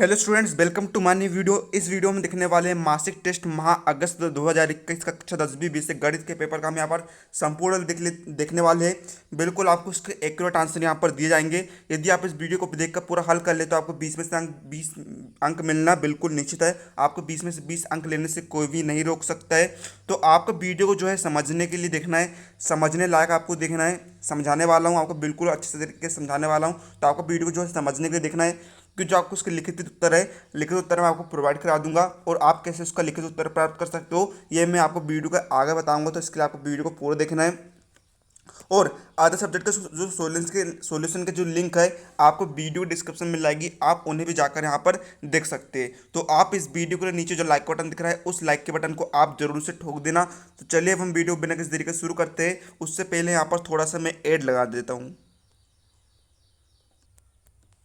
Hello students, welcome to my new video. इस video में देखने वाले हैं मासिक टेस्ट माह अगस्त 2021 कक्षा 10वीं विषय गणित के पेपर का हम यहाँ पर संपूर्ण देखने वाले हैं। बिल्कुल आपको इसके एक्यूरेट आंसर यहाँ पर दिए जाएंगे। यदि आप इस वीडियो को देखकर पूरा हल कर ले तो आपको 20 में से 20 अंक मिलना बिल्कुल निश्चित है। आपको 20 में से 20 अंक लेने से कोई भी नहीं रोक सकता है। तो आपको वीडियो को जो है समझने के लिए देखना है, समझने लायक आपको देखना है। समझाने वाला हूँ आपको, बिल्कुल अच्छे से तरीके से समझाने वाला हूँ। तो आपको वीडियो को जो है समझने के लिए देखना है कि जो आपको उसके लिखित उत्तर है, लिखित उत्तर मैं आपको प्रोवाइड करा दूंगा और आप कैसे उसका लिखित उत्तर प्राप्त कर सकते हो ये मैं आपको वीडियो के आगे बताऊंगा। तो इसके लिए आपको वीडियो को पूरा देखना है। और आधे सब्जेक्ट का जो सॉल्यूशन के जो लिंक है आपको वीडियो डिस्क्रिप्शन में मिल जाएगी, आप उन्हें भी जाकर यहाँ पर देख सकते हैं। तो आप इस वीडियो के नीचे जो लाइक बटन दिख रहा है उस लाइक के बटन को आप जरूर से ठोक देना। तो चलिए अब हम वीडियो बिना किसी तरीके से शुरू करते हैं। उससे पहले यहाँ पर थोड़ा सा मैं एड लगा देता हूँ।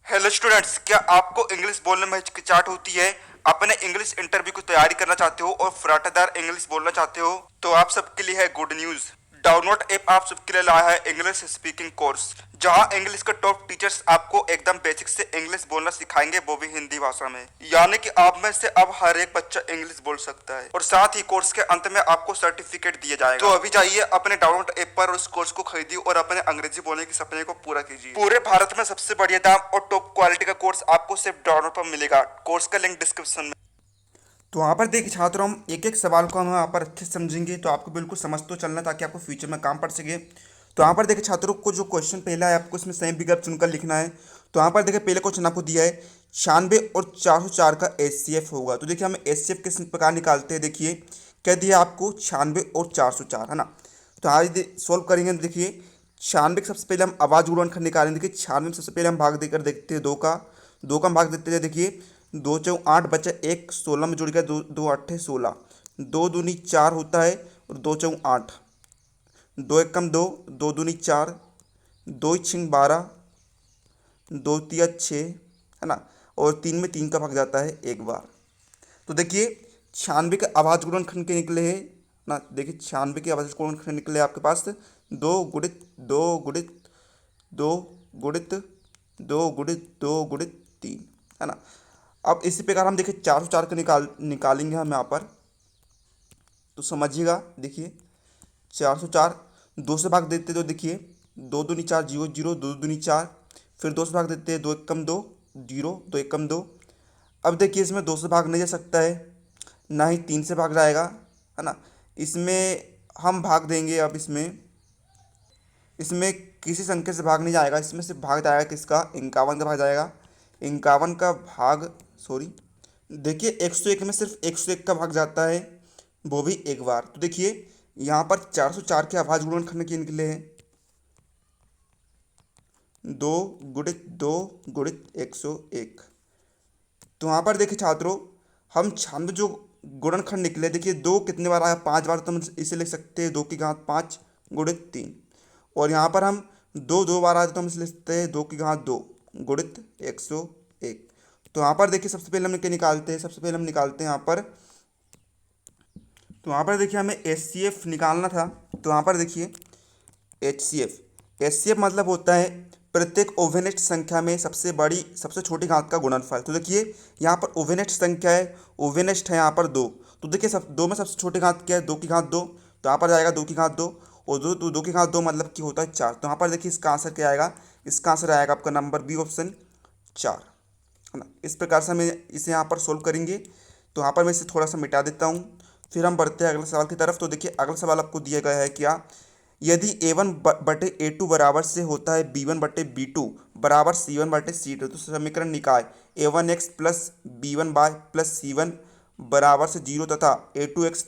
हेलो स्टूडेंट्स, क्या आपको इंग्लिश बोलने में हिचकिचाहट होती है? अपने इंग्लिश इंटरव्यू की तैयारी करना चाहते हो और फराटेदार इंग्लिश बोलना चाहते हो? तो आप सबके लिए है गुड न्यूज। डाउनलोड ऐप आप सबके लिए लाया है इंग्लिश स्पीकिंग कोर्स, जहां इंग्लिश के टॉप टीचर्स आपको एकदम बेसिक से इंग्लिश बोलना सिखाएंगे, वो भी हिंदी भाषा में। यानी कि आप में से अब हर एक बच्चा इंग्लिश बोल सकता है और साथ ही कोर्स के अंत में आपको सर्टिफिकेट दिया जाएगा। तो अभी जाइए अपने डाउनलोड ऐप पर उस कोर्स को खरीदिए और अपने अंग्रेजी बोलने के सपने को पूरा कीजिए। पूरे भारत में सबसे बढ़िया दाम और टॉप क्वालिटी का कोर्स आपको सिर्फ डाउनलोड पर मिलेगा। कोर्स का लिंक डिस्क्रिप्शन में। तो वहाँ पर देखिए छात्रों, हम एक एक सवाल को हम यहाँ पर अच्छे से समझेंगे तो आपको बिल्कुल समझ तो चलना, ताकि आपको फ्यूचर में काम पड़ सके। तो यहाँ पर देखिए छात्रों को जो क्वेश्चन पहला है आपको इसमें सही विकल्प चुनकर लिखना है। तो यहाँ पर देखिए पहले क्वेश्चन आपको दिया है 96 और 404 का एचसीएफ होगा। तो देखिए हमें एचसीएफ किस प्रकार निकालते हैं। देखिए क्या दिया आपको 96 और 404, है ना। तो आज सोल्व करेंगे। तो देखिए 96 सबसे पहले हम आवाज गुणनखंड निकालेंगे। देखिए 96 में सबसे पहले हम भाग देकर देखते हैं दो का हम भाग देते हैं। देखिए 2 × 8 बचा 1, 16 में जुड़ गया 2, 2 × 8 = 16, 2 दूनी 4 होता है और 2 × 4 = 8, 2 × 1 = 2, 2 दूनी 4, 2 × 6 = 12, 2 × 3 = 6, है ना। और 3 में 3 का भाग जाता है एक बार। तो देखिए 96 के आवाज गुणनखंड के निकले हैं ना। देखिए 96 के आवाज गुणनखंड निकले आपके पास 2 × 2 × 2 × 2 × 2 × 3, है ना। अब इसी प्रकार हम देखिए 404 का निकालेंगे हम यहाँ पर। तो समझिएगा, देखिए 404 2 से भाग देते तो देखिए 2 दूनी 4 0 0, 2 दूनी 4, फिर 2 से भाग देते हैं 2 × 1 = 2 0, 2 × 1 = 2। अब देखिए इसमें 2 से भाग नहीं जा सकता है, ना ही 3 से भाग जाएगा, है ना। इसमें हम भाग देंगे। अब इसमें किसी संख्या से भाग नहीं जाएगा, इसमें से भाग जाएगा किसका, 51 का भाग जाएगा। 51 का भाग, सॉरी, देखिए 101 में सिर्फ 101 का भाग जाता है, वो भी एक बार। तो देखिए यहाँ पर 404 के आवाज गुणनखंड के निकले हैं 2 × 2 × 101। तो यहाँ पर देखिए छात्रों, हम 96 जो गुणनखंड निकले, देखिए 2 कितने बार आया, 5 बार। तो हम इसे लिख सकते हैं 2 की घात 5 × 3। और यहाँ पर हम 2 बार आए तो हम इसे लिख सकते हैं 2 की घात 2 × 101। तो यहाँ पर देखिए सबसे पहले हम क्या निकालते हैं, सबसे पहले हम निकालते हैं यहाँ पर। तो यहाँ पर देखिए हमें एचसीएफ निकालना था। तो यहाँ पर देखिए एचसीएफ मतलब होता है प्रत्येक ओवेनेट संख्या में सबसे बड़ी सबसे छोटी घात का गुणनफल। तो देखिए यहाँ पर ओवेनेट संख्या है, ओवेनेस्ट है यहाँ पर 2। तो देखिए सब 2 में सबसे छोटी घात क्या है, 2 की घात 2। तो यहाँ पर जाएगा 2 की घात 2, और 2 की घात 2 मतलब कि होता है 4। तो यहाँ पर देखिए इसका आंसर क्या आएगा, इसका आंसर आएगा आपका नंबर बी ऑप्शन 4, है ना। इस प्रकार से हम इसे यहाँ पर सोल्व करेंगे। तो यहाँ पर मैं इसे थोड़ा सा मिटा देता हूँ, फिर हम बढ़ते हैं अगले सवाल की तरफ। तो देखिए अगला सवाल आपको दिया गया है क्या, यदि A1/A2 बराबर से होता है B1/B2 बराबर C1/C2, तो समीकरण निकाय A1x plus B1y plus C1 बराबर से 0 तथा A2x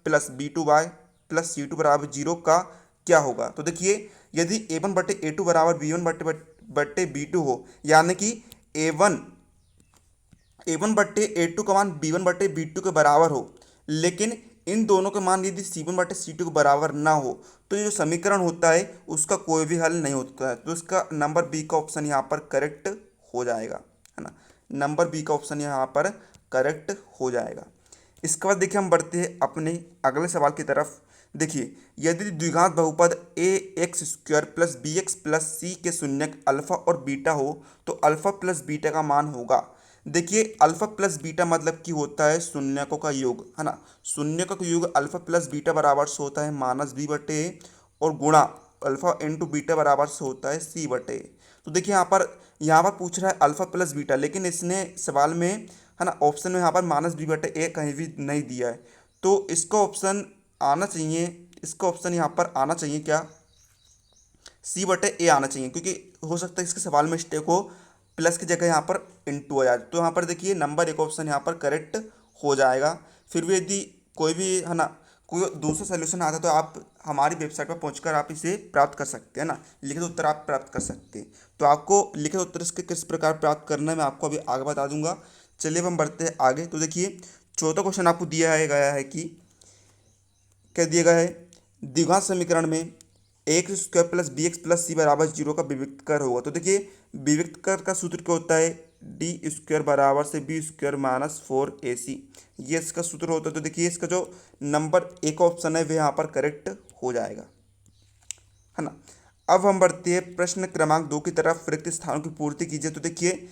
plus B2y plus C2 बराबर 0 का क्या होगा। तो देखिए यदि A1/A2 बराबर B1/B2 हो, यानी कि A1/A2 का मान B1/B2 के बराबर हो, लेकिन इन दोनों के मान यदि C1/C2 के बराबर ना हो, तो ये जो समीकरण होता है उसका कोई भी हल नहीं होता है। तो इसका नंबर बी का ऑप्शन यहाँ पर करेक्ट हो जाएगा, है ना। नंबर बी का ऑप्शन यहाँ पर करेक्ट हो जाएगा। इसके बाद देखिए हम बढ़ते हैं अपने अगले सवाल की तरफ। देखिए यदि द्विघात बहुपद ax² plus bx plus c के शून्यक अल्फा और बीटा हो, तो अल्फा प्लस बीटा का मान होगा। देखिए अल्फा प्लस बीटा मतलब कि होता है शून्यकों का योग, है ना। शून्यकों का योग अल्फा प्लस बीटा बराबर से होता है माइनस बी बटे ए, और गुणा अल्फा इंटू बीटा बराबर से होता है सी बटे ए। तो देखिए यहाँ पर पूछ रहा है अल्फा प्लस बीटा, लेकिन इसने सवाल में, है ना, ऑप्शन में यहाँ पर माइनस बी बटे ए कहीं भी नहीं दिया है। तो इसका ऑप्शन आना चाहिए, इसका ऑप्शन यहाँ पर आना चाहिए क्या, सी बटे ए आना चाहिए, क्योंकि हो सकता है इसके सवाल में मिस्टेक हो, प्लस की जगह यहाँ पर इंटू आ जाए। तो यहाँ पर देखिए नंबर एक ऑप्शन यहाँ पर करेक्ट हो जाएगा। फिर भी यदि कोई भी, है ना, कोई दूसरा सोल्यूशन आता है तो आप हमारी वेबसाइट पर पहुंचकर आप इसे प्राप्त कर सकते हैं ना, लिखित उत्तर आप प्राप्त कर सकते हैं। तो आपको लिखित उत्तर इसके किस प्रकार प्राप्त करना है मैं आपको अभी आगे बता दूंगा। चलिए अब हम बढ़ते हैं आगे। तो देखिए चौथा क्वेश्चन आपको दिया है गया है कि क्या दिया गया है, द्विघात समीकरण में x square plus b x plus c बराबर जीरो का विविक्त कर होगा। तो देखिए विविक्त कर का सूत्र क्या होता है, डी स्क्वायर बराबर से बी स्क्वायर माइनस फोर ए सी, ये इसका सूत्र होता है। तो देखिए इसका जो नंबर एक ऑप्शन है वह यहाँ पर करेक्ट हो जाएगा, है ना। अब हम बढ़ते हैं प्रश्न क्रमांक 2 की तरफ, रिक्त स्थानों की पूर्ति कीजिए। तो देखिए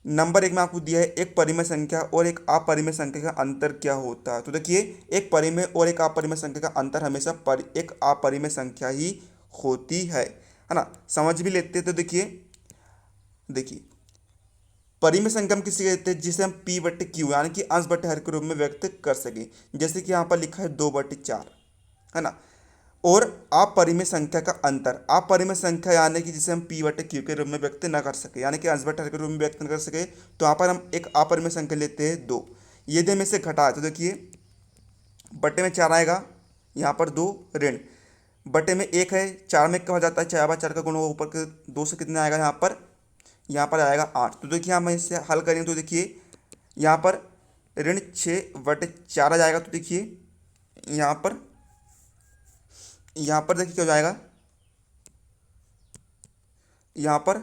नंबर एक में आपको दिया है एक परिमेय संख्या और एक अपरिमेय संख्या का अंतर क्या होता है। तो देखिए एक परिमेय और एक अपरिमेय संख्या का अंतर हमेशा एक अपरिमेय संख्या ही होती है ना। समझ भी लेते हैं। तो देखिए परिमेय संख्या हम किसे कहते हैं, जिसे हम पी बटे क्यू यानी कि अंश बटे हर के रूप में व्यक्त कर सके, जैसे कि यहाँ पर लिखा है 2/4, है ना। और अपरिमेय संख्या का अंतर, अपरिमेय संख्या यानी कि जिसे हम पी बटे क्यू के रूप में व्यक्त न कर सके, यानी कि अंश बटे हर के रूप में व्यक्त न कर सके, तो यहाँ पर हम एक अपरिमेय संख्या लेते हैं 2। यदि हम इसे घटाए तो देखिए बटे में 4 आएगा, यहाँ पर 2 ऋण, बटे में 1 है, 4 में 1 हो जाता है, 4/4 का गुण होगा ऊपर के 2 से कितना आएगा, यहाँ पर आएगा 8। तो देखिए हम इसे हल करेंगे तो देखिए यहाँ पर ऋण 6/4 आ जाएगा। तो देखिए यहाँ पर देखिए क्या हो जाएगा, यहाँ पर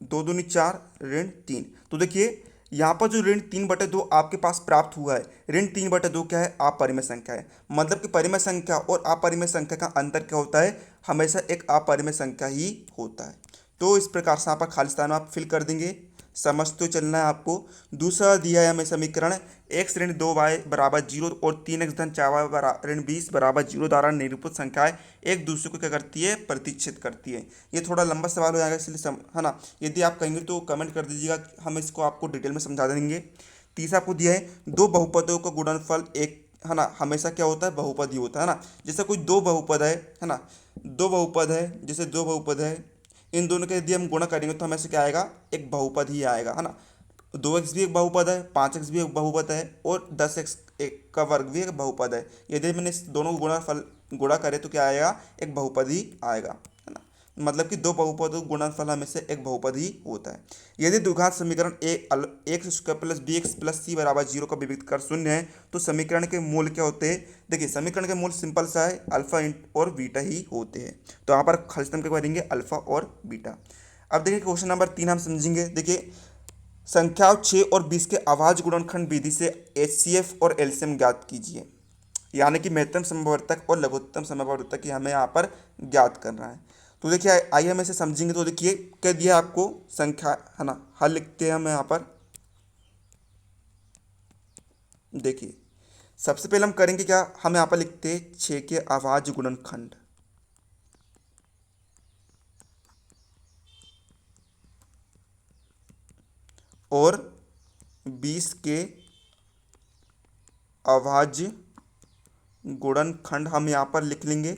2 दूनी 4 ऋण 3। तो देखिए यहाँ पर जो ऋण 3/2 आपके पास प्राप्त हुआ है, ऋण 3/2 क्या है, अपरिमेय संख्या है। मतलब कि परिमेय संख्या और अपरिमेय संख्या का अंतर क्या होता है, हमेशा एक अपरिमेय संख्या ही होता है। तो इस प्रकार से यहाँ पर खाली स्थान आप फिल कर देंगे, समझते चलना है आपको। दूसरा दिया है हमें समीकरण x ऋण 2y बराबर 0 और 3x धन 4y ऋण 20 बराबर 0 द्वारा निरूपित संख्याएं एक दूसरे को क्या करती है, प्रतिच्छेद करती है। ये थोड़ा लंबा सवाल हो जाएगा, इसलिए है ना, यदि आप कहेंगे तो कमेंट कर दीजिएगा, हम इसको आपको डिटेल में समझा देंगे। तीसरा आपको दिया है दो बहुपदों का गुणनफल एक, है ना, हमेशा क्या होता है, बहुपद ही होता है ना। जैसे कोई दो बहुपद है ना, दो बहुपद है, जैसे दो बहुपद है, इन दोनों के यदि हम गुणा करेंगे तो हमें से क्या आएगा, एक बहुपद ही आएगा, है ना। 2x भी एक बहुपद है, 5x भी एक बहुपद है, और 10x एक का वर्ग भी एक बहुपद है। यदि मैंने इस दोनों को गुणा करे तो क्या आएगा, एक बहुपद ही आएगा, है ना। मतलब कि दो बहुपदों का गुणनफल हमें से एक बहुपद ही होता है। यदि द्विघात समीकरण x square plus b x plus c बराबर 0 का विविक्त कर शून्य है तो समीकरण के मूल क्या होते हैं। देखिए समीकरण के मूल सिंपल सा है, अल्फा और बीटा ही होते हैं। तो यहाँ पर खाली स्थान क्या करेंगे, अल्फा और बीटा। अब देखिए क्वेश्चन नंबर 3 हम समझेंगे। देखिए संख्याओं 6 और 20 के अभाज्य गुणनखंड विधि से एचसीएफ और एलसीएम ज्ञात कीजिए, यानी कि महत्तम समवर्तक और लघुत्तम समवर्तक की हमें यहाँ पर ज्ञात करना है। तो देखिए आइए हम इसे समझेंगे। तो देखिए क्या दिया आपको संख्या, है ना, हल लिखते हैं हम यहाँ पर। देखिए सबसे पहले हम करेंगे क्या, हम यहाँ पर लिखते हैं 6 के अभाज्य गुणनखंड, और 20 के अभाज्य गुणनखंड हम यहाँ पर लिख लेंगे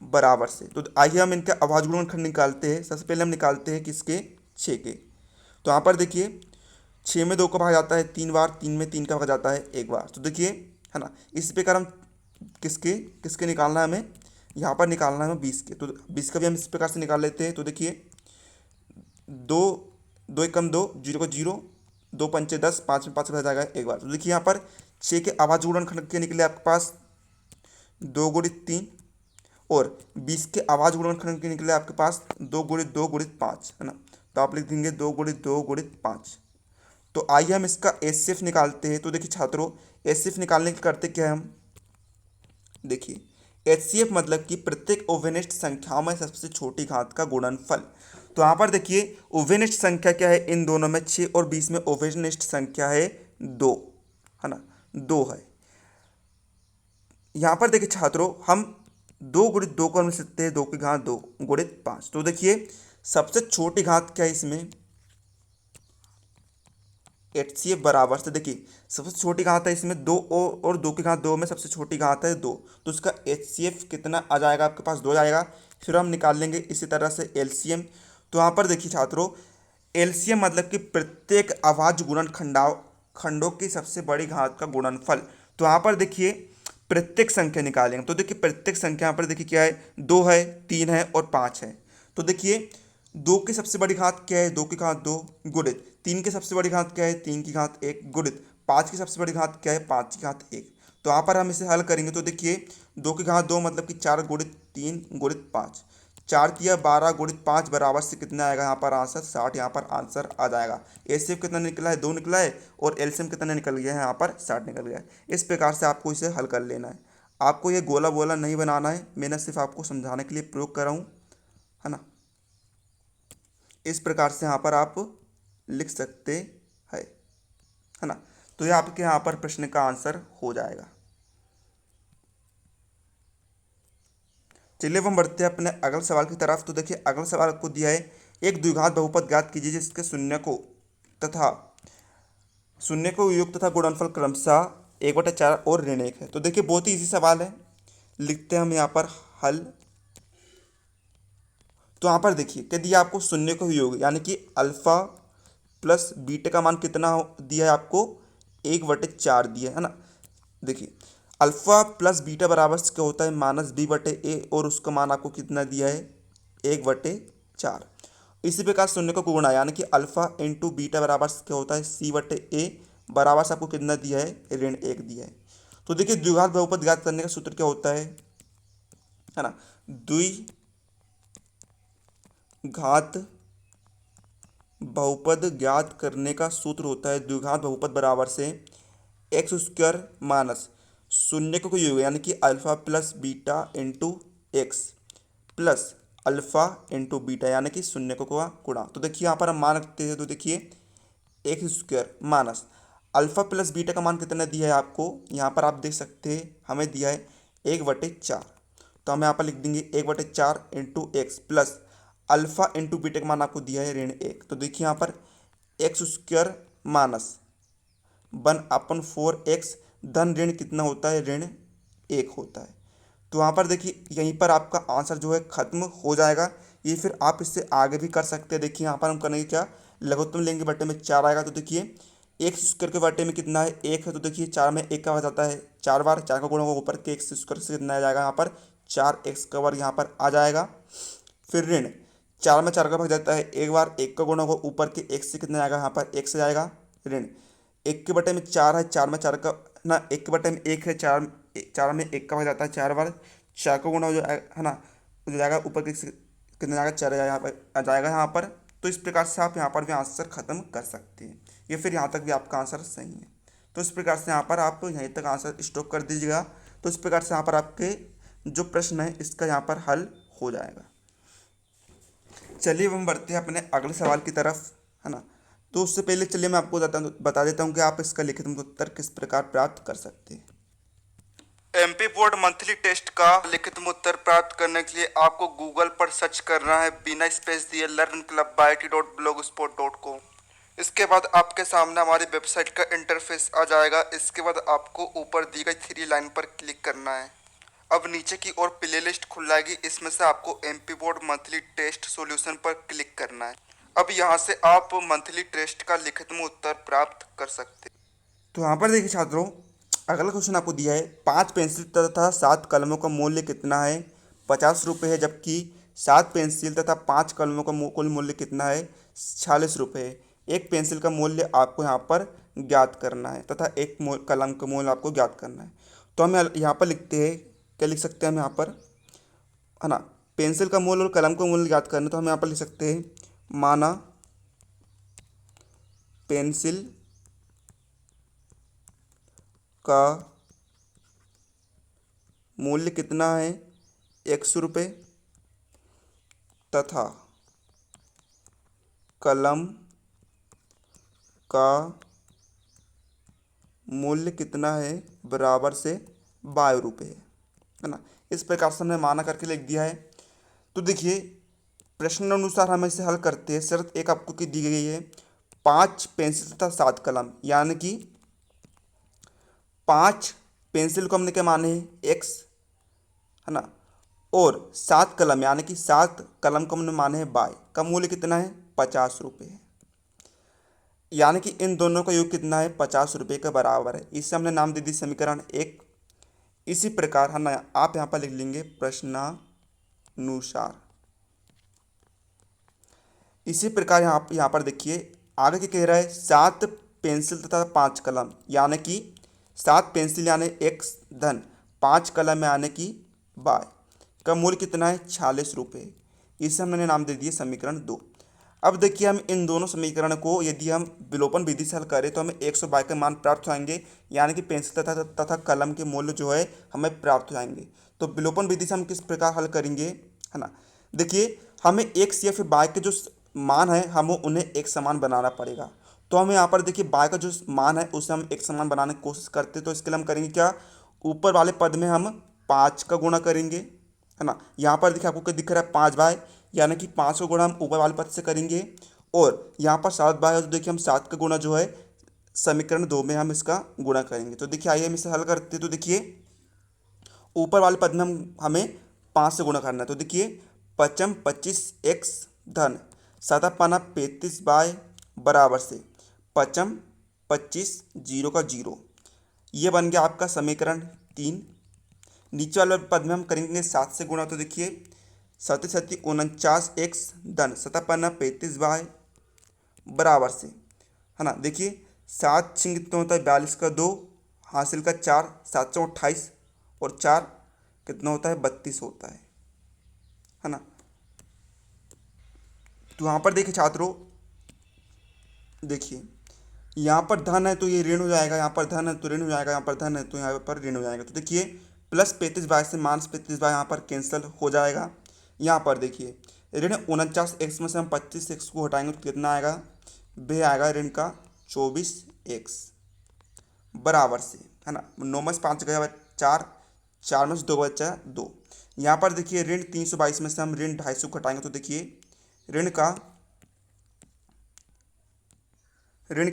बराबर से। तो आइए हम इनका अभाज्य गुणनखंड निकालते हैं। सबसे पहले हम निकालते हैं किसके, 6 के। तो यहाँ पर देखिए 6 में 2 का भाग जाता है 3 बार, 3 में 3 का भाग जाता है 1 बार। तो देखिए, है ना, इस प्रकार हम किसके किसके निकालना है हमें, यहाँ पर निकालना है हमें 20 के। तो 20 का भी हम इस प्रकार से निकाल लेते हैं। तो देखिए 2 2 एकम 2, 0 को 0, 2 पंचे 10, 5 में 5 का जाएगा 1 बार। तो देखिए यहाँ पर 6 के अभाज्य गुणनखंड के निकले आपके पास 2 गुणित 3, और 20 के अभाज्य गुणनखंड के निकले आपके पास 2 गुणित 2 गुणित 5, है ना। तो आप लिख देंगे 2 गुणित 2 गुणित 5। तो आइए हम इसका एचसीएफ निकालते हैं। तो देखिए छात्रों, एचसीएफ निकालने के करते क्या है हम, देखिए एचसीएफ मतलब कि प्रत्येक ओवेनेस्ट संख्याओं में सबसे छोटी घात का गुणनफल। तो यहाँ पर देखिए ओवेनिस्ट संख्या क्या है इन दोनों में 6 और 20 में ओवेनिस्ट संख्या है 2, है ना, 2 है। यहाँ पर देखिए छात्रों हम 2 × 2 को हम लिख सकते हैं 2 की घात 2 गुणित 5। तो देखिए सबसे छोटी घात क्या है इसमें, HCF बराबर से देखिए सबसे छोटी घात है इसमें 2 और 2 की घात 2 में सबसे छोटी घात है 2, तो इसका HCF कितना आ जाएगा, आपके पास 2 जाएगा। फिर हम निकाल लेंगे इसी तरह से LCM। तो यहाँ पर देखिए छात्रों LCM मतलब कि प्रत्येक अभाज्य खंडों की सबसे बड़ी घात का गुणनफल। तो यहाँ पर देखिए प्रत्येक संख्या निकालेंगे, तो देखिए प्रत्येक संख्या यहाँ पर देखिए क्या है, 2 है, 3 है और 5 है। तो देखिए 2 की सबसे बड़ी घात क्या है, 2 की घात 2 गुणित 3 की सबसे बड़ी घात क्या है, 3 की घात 1 गुणित 5 की सबसे बड़ी घात क्या है, 5 की घात 1। तो यहाँ पर हम इसे हल करेंगे तो देखिए 2 की घात 2 मतलब कि 4 गुणित 3 गुणित 5, 4 तिया 12 गुणित 5 बराबर से कितना आएगा यहाँ पर आंसर 60। यहाँ पर आंसर आ जाएगा। HCF कितना निकला है, 2 निकला है, और LCM कितना निकल गया है, यहाँ पर 60 निकल गया है। इस प्रकार से आपको इसे हल कर लेना है। आपको ये गोला बोला नहीं बनाना है, मैंने सिर्फ आपको समझाने के लिए प्रयोग कर रहा हूँ, है ना। इस प्रकार से यहाँ पर आप लिख सकते हैं, है ना। तो ये आपके यहाँ पर प्रश्न का आंसर हो जाएगा। चलिए अब हम बढ़ते हैं अपने अगले सवाल की तरफ। तो देखिए अगला सवाल आपको दिया है, एक द्विघात बहुपद ज्ञात कीजिए जिसके तथा शून्य को योग तथा गुणनफल क्रमशः 1/4 और ऋण 1 है। तो देखिए बहुत ही इजी सवाल है, लिखते हैं हम यहाँ पर हल। तो यहाँ पर देखिए क्या दिया आपको, शून्य को योग यानी कि अल्फा प्लस बीटा का मान कितना दिया है आपको, 1/4 दिया है ना। देखिए अल्फा प्लस बीटा बराबर से क्या होता है, -b/a, और उसका मान आपको कितना दिया है, 1/4। इसी प्रकार शून्य का गुणा यानी कि अल्फा इंटू बीटा बराबर से क्या होता है, c/a बराबर से आपको कितना दिया है, ऋण 1 दिया है। तो देखिए द्विघात बहुपद ज्ञात करने का सूत्र क्या होता है ना, द्विघात बहुपद ज्ञात करने का सूत्र होता है द्विघात बहुपद बराबर से x² माइनस शून्य को योग यानी कि alpha plus beta into x plus alpha into beta यानी कि शून्य को गुणा। तो देखिए यहाँ पर हम मान रखते हैं, तो देखिए x² minus alpha plus beta का मान कितना दिया है आपको, यहाँ पर आप देख सकते हैं हमें दिया है 1/4। तो हम यहाँ पर लिख देंगे 1/4 into x plus alpha into beta का मान आपको दिया है ऋण 1। तो देखिए यहाँ पर x² माइनस 1/4x धन ऋण कितना होता है, ऋण 1 होता है। तो वहाँ पर देखिए यहीं पर आपका आंसर जो है खत्म हो जाएगा। ये फिर आप इससे आगे भी कर सकते हैं। देखिए यहाँ पर हम करेंगे क्या, लघुत्तम लेंगे, बटे में 4 आएगा। तो देखिए x² के बटे में कितना है, 1 है। तो देखिए 4 में 1 का हो जाता है 4 बार, 4 का गुणा होगा ऊपर के x² से कितना आ जाएगा, यहाँ पर 4x का वर्ग यहाँ पर आ जाएगा। फिर ऋण 4 में 4 का भाग जाता है 1 बार, 1 का गुणा होगा ऊपर के x से कितना आएगा, यहाँ पर 1 से जाएगा। ऋण 1 के बटे में 4 है, 4 में 4 का ना, 1 के बटे में 1 है, 4 में 1 का भाग जाता है 4 बार, 4 का गुणा हो जाएगा, है ना, हो जाएगा ऊपर के कितना जाएगा 4 यहाँ पर आ जाएगा यहाँ पर। तो इस प्रकार से आप यहाँ पर भी आंसर खत्म कर सकते हैं। ये फिर यहाँ तक भी आपका आंसर सही है। तो इस प्रकार से यहाँ पर आप यहीं तक आंसर स्टॉप कर दीजिएगा। तो इस प्रकार से यहाँ पर आपके जो प्रश्न है इसका यहाँ पर हल हो जाएगा। चलिए अब हम बढ़ते हैं अपने अगले सवाल की तरफ, है ना। तो उससे पहले चलिए मैं आपको बता देता हूँ कि आप इसका लिखित उत्तर किस प्रकार प्राप्त कर सकते हैं। MP बोर्ड मंथली टेस्ट का लिखित उत्तर प्राप्त करने के लिए आपको गूगल पर सर्च करना है बिना स्पेस दिए learnclub.it.blogspot.com। इसके बाद आपके सामने हमारी वेबसाइट का इंटरफेस आ जाएगा। इसके बाद आपको ऊपर दी गई 3 लाइन पर क्लिक करना है। अब नीचे की ओर प्लेलिस्ट खुल जाएगी, इसमें से आपको MP board monthly test solution पर क्लिक करना है। अब यहाँ से आप मंथली टेस्ट का लिखित में उत्तर प्राप्त कर सकते हैं। तो यहाँ पर देखिए छात्रों अगला क्वेश्चन आपको दिया है 5 पेंसिल तथा 7 कलमों का मूल्य कितना है, 50 रुपये है, जबकि 7 पेंसिल तथा 5 कलमों का कुल मूल्य कितना है, 46 रुपये है। एक पेंसिल का मूल्य आपको यहाँ पर ज्ञात करना है तथा एक कलम का मूल्य आपको ज्ञात करना है। तो हम यहाँ पर लिखते हैं, क्या लिख सकते हैं हम यहाँ पर, है ना, पेंसिल का मूल्य और कलम का मूल्य ज्ञात करना है। तो हम यहाँ पर लिख सकते हैं माना पेंसिल का मूल्य कितना है, 100 रुपये तथा कलम का मूल्य कितना है, बराबर से 22 रुपये है ना। इस प्रकार से हमने माना करके लिख दिया है। तो देखिए प्रश्न अनुसार हम इसे हल करते हैं। शर्त एक आपको की दी गई है, 5 पेंसिल तथा 7 कलम, यानी कि 5 पेंसिल को हमने क्या माने एक्स है ना, और 7 कलम यानी कि 7 कलम को हमने माने हैं बाय, का मूल्य कितना है 50 रुपये, यानी कि इन दोनों का योग कितना है 50 रुपये के बराबर है। इसे हमने नाम दे दी समीकरण एक। इसी प्रकार है ना आप यहाँ पर लिख लेंगे प्रश्नानुसार। इसी प्रकार यहाँ पर देखिए आगे क्या कह रहा है, 7 पेंसिल तथा 5 कलम, यानी कि 7 पेंसिल यानी एक्स धन 5 कलम यानी कि बाय, का मूल्य कितना है 46 रुपये। इसे हमने नाम दे दिए समीकरण 2। अब देखिए हम इन दोनों समीकरण को यदि हम विलोपन विधि से हल करें तो हमें 122 के मान प्राप्त हो जाएंगे, यानी कि पेंसिल तथा कलम के मूल्य जो है हमें प्राप्त हो जाएंगे। तो विलोपन विधि से हम किस प्रकार हल करेंगे है ना, देखिए हमें एक्स या फिर बाय के जो मान है हमें उन्हें एक समान बनाना पड़ेगा। तो हमें यहाँ पर देखिए बाय का जो मान है उसे हम एक समान बनाने की कोशिश करते हैं। तो इसके लिए हम करेंगे क्या, ऊपर वाले पद में हम 5 का गुणा करेंगे है ना। यहाँ पर देखिए आपको क्या दिख रहा है 5 बाय, यानी कि 5 का गुणा हम ऊपर वाले पद से करेंगे, और यहाँ पर 7 बाय है तो देखिए हम 7 का गुणा जो है समीकरण 2 में हम इसका गुणा करेंगे। तो देखिए आइए हम इसे हल करते हैं। तो देखिए ऊपर वाले पद में हमें 5 से गुणा करना है। तो देखिए 5 25 एक्स धन 7 पाना 35 बाय बराबर से 5 25 जीरो का जीरो, ये बन गया आपका समीकरण 3। नीचे वाले पद में हम करेंगे 7 से गुणा। तो देखिए 7 7 49 एक्स धन 7 पाना 35 बाय बराबर से है ना, देखिए 7 छिंग कितना होता है 42 का 2, हासिल का 4, 728 और 4 कितना होता है 32 होता है ना। तो यहाँ पर देखिए छात्रों, देखिए यहाँ पर धन है तो ये ऋण हो जाएगा, यहाँ पर धन है तो ऋण हो जाएगा, यहाँ पर धन है तो यहाँ पर ऋण हो जाएगा। तो देखिए प्लस 35 बाय से -35 बाय यहाँ पर कैंसिल हो जाएगा। यहाँ पर देखिए ऋण 49 एक्स में से हम 25 एक्स को हटाएंगे तो कितना आएगा, वे आएगा ऋण का 24 एक्स बराबर से है ना। 9 में से 5 गया 4, 4 में से 2 बचा 2। यहाँ पर देखिए ऋण 322 में से हम ऋण 250 को घटाएंगे तो देखिए ऋण का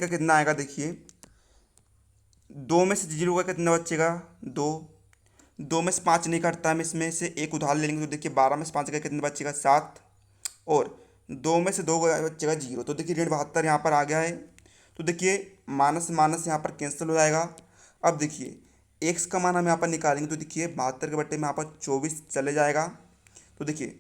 कितना आएगा, देखिए 2 में से 0 का कितना बचेगा 2, 2 में से 5 नहीं कटता, हम इसमें से एक उधार ले लेंगे तो देखिए 12 में से 5 का कितना बचेगा 7, और 2 में से 2 बचेगा 0। तो देखिए ऋण 72 यहाँ पर आ गया है। तो देखिए माइनस माइनस यहाँ पर कैंसिल हो जाएगा। अब देखिए एक्स का मान हम यहाँ पर निकालेंगे तो देखिए 72 के बट्टे में यहाँ पर 24 चले जाएगा। तो देखिए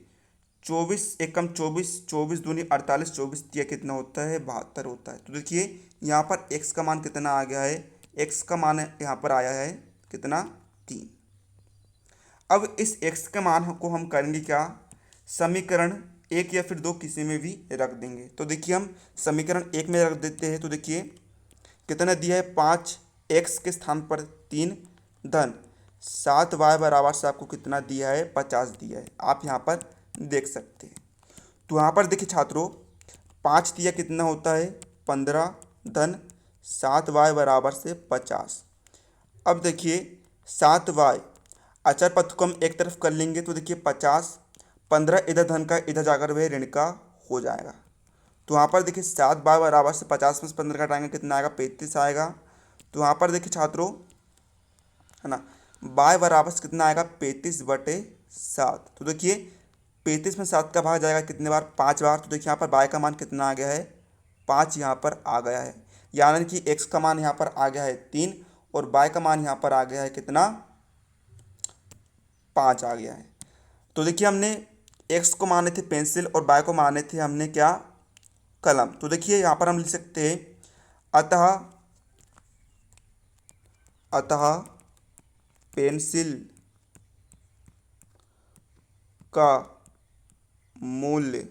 24 एक कम 24, 24 दूनी 48, 24 दिया कितना होता है 72 होता है। तो देखिए यहाँ पर एक्स का मान कितना आ गया है, एक्स का मान यहाँ पर आया है कितना 3। अब इस एक्स के मान को हम करेंगे क्या, समीकरण 1 या फिर 2 किसी में भी रख देंगे। तो देखिए हम समीकरण 1 में रख देते हैं। तो देखिए कितना दिया है 5 एक्स के स्थान पर 3 धन 7 वाई बराबर से आपको कितना दिया है 50 दिया है, आप यहाँ पर देख सकते हैं। तो यहाँ पर देखिए छात्रों 5 दिया कितना होता है 15 धन 7 वाई बराबर से 50। अब देखिए 7 वाई अचर पद को हम एक तरफ कर लेंगे तो देखिए 50, 15 इधर धन का इधर जाकर वह ऋण का हो जाएगा। तो यहाँ पर देखिए 7 वाई बराबर से 50 में से 15 घटाएंगे कितना आएगा 35 आएगा। तो यहाँ पर देखिए छात्रों है ना बाय बराबर से कितना आएगा 35/7। तो देखिए 35 में 7 का भाग जाएगा कितने बार 5 बार। तो देखिए यहाँ पर बाय का मान कितना आ गया है 5 यहाँ पर आ गया है, यानी कि एक्स का मान यहाँ पर आ गया है 3 और बाय का मान यहाँ पर आ गया है कितना 5 आ गया है। तो देखिए हमने एक्स को माने थे पेंसिल और बाय को माने थे हमने क्या कलम। तो देखिए यहाँ पर हम लिख सकते हैं अतः पेंसिल का मूल्य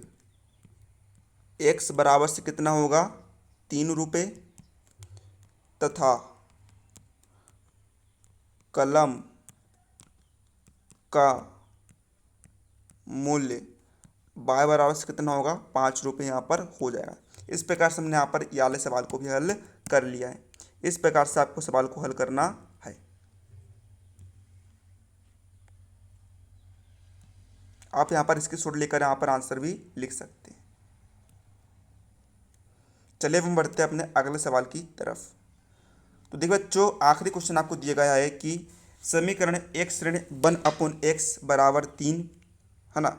एक्स बराबर से कितना होगा 3 रुपये तथा कलम का मूल्य बाय बराबर से कितना होगा 5 रुपये यहाँ पर हो जाएगा। इस प्रकार से हमने यहाँ पर ये वाले सवाल को भी हल कर लिया है। इस प्रकार से आपको सवाल को हल करना है। आप यहाँ पर इसकी शॉट लेकर यहाँ पर आंसर भी लिख सकते हैं। चलिए हम बढ़ते हैं अपने अगले सवाल की तरफ। तो देखिए जो आखिरी क्वेश्चन आपको दिया गया है कि समीकरण x ऋण 1/x बराबर 3 है ना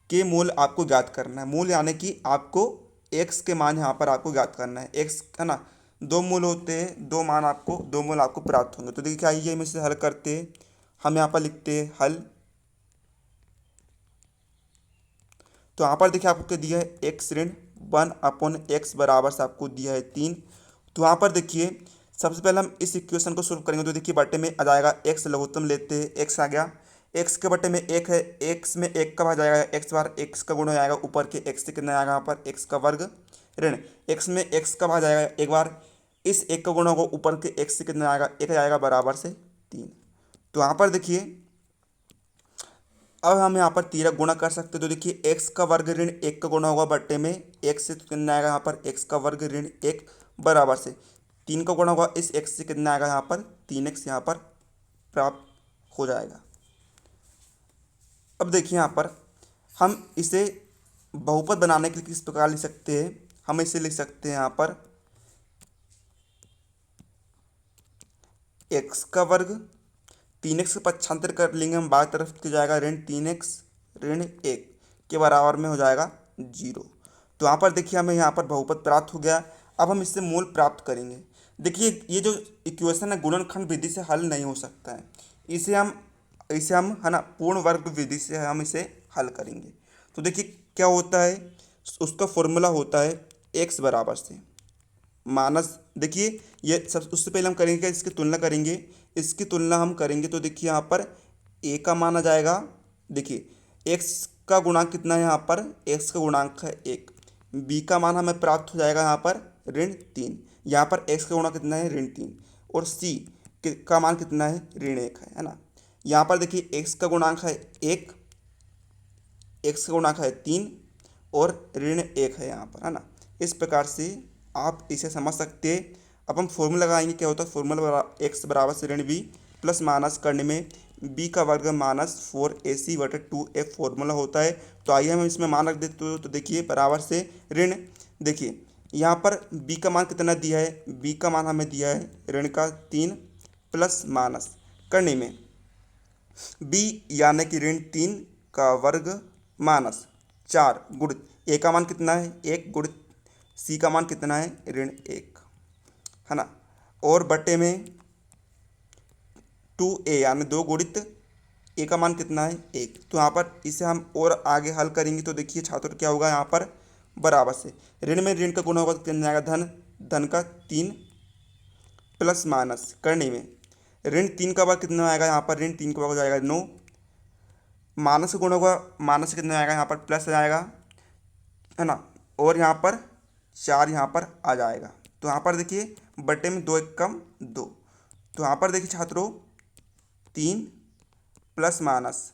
के मूल आपको ज्ञात करना है। मूल यानी कि आपको x के मान यहाँ पर आपको ज्ञात करना है। x है ना, दो मूल होते हैं, दो मूल आपको प्राप्त होंगे। तो देखिए क्या आइए हम इसे हल करते हैं। हम यहाँ पर लिखते हैं हल। तो यहाँ पर देखिए आपको क्या दिया है, x ऋण 1/x बराबर से आपको दिया है 3। तो यहाँ पर देखिए सबसे पहले हम इस इक्वेशन को सोल्व करेंगे। तो देखिए बटे में आ जाएगा x, लघुत्तम लेते हैं, x आ गया, x के बटे में 1 है, x में 1 कब आ जाएगा, x बार x का गुण हो जाएगा, ऊपर के x से कितना आएगा यहाँ पर x का वर्ग, ऋण x में x कब आ जाएगा, एक बार इस 1 का गुण होगा, ऊपर के x से कितना आएगा, 1 आएगा, बराबर से 3। तो यहाँ पर देखिए अब हम यहाँ पर 13 गुणा कर सकते हैं। तो देखिए x का वर्ग ऋण 1 का गुणा होगा बटे में x से, तो कितना आएगा यहाँ पर x का वर्ग ऋण 1 बराबर से 3 का गुणा होगा इस x से, कितना आएगा यहाँ पर 3x यहाँ पर प्राप्त हो जाएगा। अब देखिए यहाँ पर हम इसे बहुपद बनाने के लिए किस प्रकार लिख सकते हैं। हम इसे लिख सकते हैं यहाँ पर x का वर्ग 3x का पक्षांतर कर लेंगे हम, बाएं तरफ की जाएगा ऋण 3x ऋण 1 के बराबर में हो जाएगा 0। तो यहाँ पर देखिए हमें यहाँ पर बहुपद प्राप्त हो गया। अब हम इससे मूल प्राप्त करेंगे। देखिए ये जो इक्वेशन है गुणनखंड विधि से हल नहीं हो सकता है, इसे हम है ना पूर्ण वर्ग विधि से हम इसे हल करेंगे। तो देखिए क्या होता है, उसका फॉर्मूला होता है x बराबर से माइनस, देखिए ये सब उससे पहले हम करेंगे क्या, इसकी तुलना करेंगे। इसकी तुलना हम करेंगे तो देखिए यहाँ पर a का मान आ जाएगा, देखिए x का गुणांक कितना है, यहाँ पर x का गुणांक है 1, b का मान हमें प्राप्त हो जाएगा यहाँ पर ऋण 3, यहाँ पर x का गुणांक कितना है ऋण 3, और c का मान कितना है ऋण 1 है ना। यहाँ पर देखिए x का गुणांक है 1, x का गुणांक है 3 और ऋण 1 है यहाँ पर, है ना। इस प्रकार से आप इसे समझ सकते हैं। अब हम फॉर्मूला लगाएंगे, क्या होता है फॉर्मूला, x बराबर से ऋण b प्लस माइनस करने में b का वर्ग माइनस 4ac बटे 2f फॉर्मूला होता है। तो आइए हम इसमें मान रख देते तो देखिए बराबर से ऋण, देखिए यहाँ पर b का मान कितना दिया है, b का मान हमें दिया है ऋण का 3 प्लस माइनस करने में b यानी कि ऋण 3 का वर्ग माइनस 4 गुणित a का मान कितना है 1 गुणित c का मान कितना है ऋण 1, है ना, और बटे में 2a यानी 2 गुणित a का मान कितना है 1। तो यहाँ पर इसे हम और आगे हल करेंगे तो देखिए छात्र क्या होगा, यहाँ पर बराबर से ऋण में ऋण का गुणा होगा तो कितना आएगा धन, धन का 3 प्लस माइनस करने में ऋण 3 का वर्ग कितना आएगा, यहाँ पर ऋण 3 का वर्ग हो जाएगा 9, माइनस का गुणा होगा, माइनस कितना आएगा यहाँ पर प्लस आएगा, है ना, और यहाँ पर 4 यहाँ पर आ जाएगा। तो यहाँ पर देखिए बटे में 2 एक कम 2, तो यहाँ पर देखिए छात्रों 3 प्लस माइनस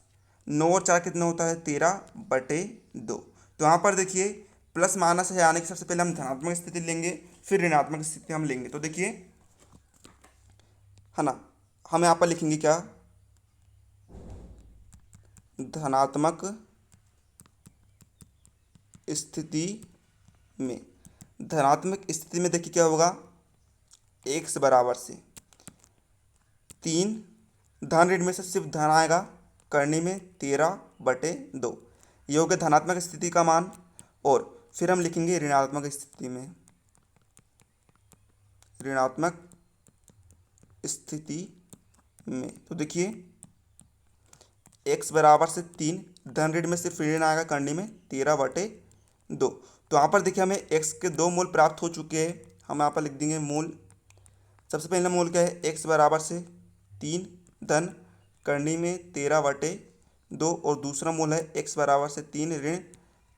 9 और 4 कितना होता है 13 बटे 2। तो यहाँ पर देखिए प्लस माइनस है यानी कि सबसे पहले हम धनात्मक स्थिति लेंगे, फिर ऋणात्मक स्थिति हम लेंगे। तो देखिए है ना, हम यहाँ पर लिखेंगे क्या, धनात्मक स्थिति में, धनात्मक स्थिति में देखिए क्या होगा, x बराबर से 3 धन ऋण में से सिर्फ धन आएगा करने में 13 बटे 2, ये हो गया धनात्मक स्थिति का मान। और फिर हम लिखेंगे ऋणात्मक स्थिति में, ऋणात्मक स्थिति में तो देखिए x बराबर से 3 धन ऋण में सिर्फ ऋण आएगा करने में 13 बटे 2। तो यहाँ पर देखिए हमें x के 2 मूल प्राप्त हो चुके हैं। हम यहाँ पर लिख देंगे मूल, सबसे पहला मूल क्या है x बराबर से 3 धन करनी में 13 बटे 2, और दूसरा मूल है x बराबर से 3 ऋण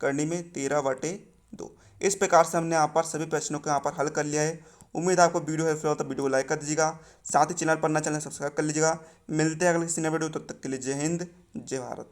करनी में 13 बटे 2। इस प्रकार से हमने यहाँ पर सभी प्रश्नों को यहाँ पर हल कर लिया है। उम्मीद है आपको वीडियो हेल्पफुल हो तो वीडियो को लाइक कर दीजिएगा, साथ ही चैनल पर नया चैनल सब्सक्राइब कर लीजिएगा। मिलते हैं अगले किसी नए वीडियो, तब तक के लिए जय हिंद जय भारत।